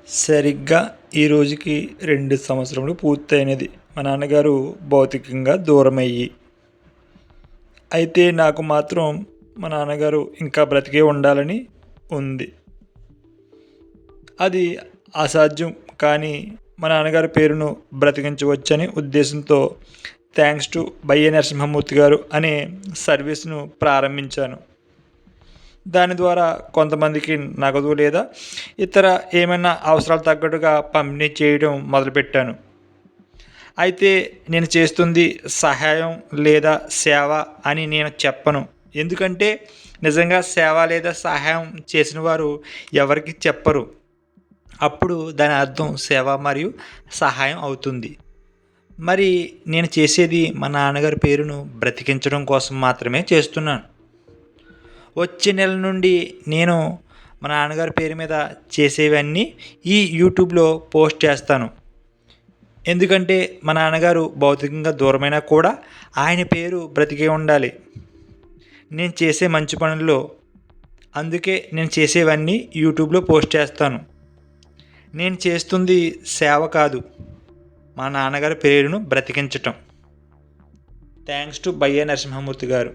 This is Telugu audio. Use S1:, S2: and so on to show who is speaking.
S1: సరిగ్గా ఈ రోజుకి 2 సంవత్సరములు పూర్తయినది మా నాన్నగారు భౌతికంగా దూరమయ్యి. అయితే నాకు మాత్రం మా నాన్నగారు ఇంకా బ్రతికే ఉండాలని ఉంది. అది అసాధ్యం, కానీ మా నాన్నగారి పేరును బ్రతికించవచ్చని ఉద్దేశంతో థ్యాంక్స్ టు బయ్య నరసింహమూర్తి గారు అనే సర్వీస్ను ప్రారంభించాను. దాని ద్వారా కొంతమందికి నగదు లేదా ఇతర ఏమైనా అవసరాలు తగ్గట్టుగా పంపిణీ చేయడం మొదలుపెట్టాను. అయితే నేను చేస్తుంది సహాయం లేదా సేవ అని నేను చెప్పను. ఎందుకంటే నిజంగా సేవ లేదా సహాయం చేసిన వారు ఎవరికి చెప్పరు. అప్పుడు దాని అర్థం సేవ మరియు సహాయం అవుతుంది. మరి నేను చేసేది మా నాన్నగారి పేరును బ్రతికించడం కోసం మాత్రమే చేస్తున్నాను. వచ్చే నెల నుండి నేను మా నాన్నగారి పేరు మీద చేసేవన్నీ ఈ యూట్యూబ్లో పోస్ట్ చేస్తాను. ఎందుకంటే మా నాన్నగారు భౌతికంగా దూరమైనా కూడా ఆయన పేరు బ్రతికే ఉండాలి నేను చేసే మంచి పనుల్లో. అందుకే నేను చేసేవన్నీ యూట్యూబ్లో పోస్ట్ చేస్తాను. నేను చేస్తుంది సేవ కాదు, మా నాన్నగారి పేరును బ్రతికించటం. థ్యాంక్స్ టు బయ్య నరసింహమూర్తి గారు.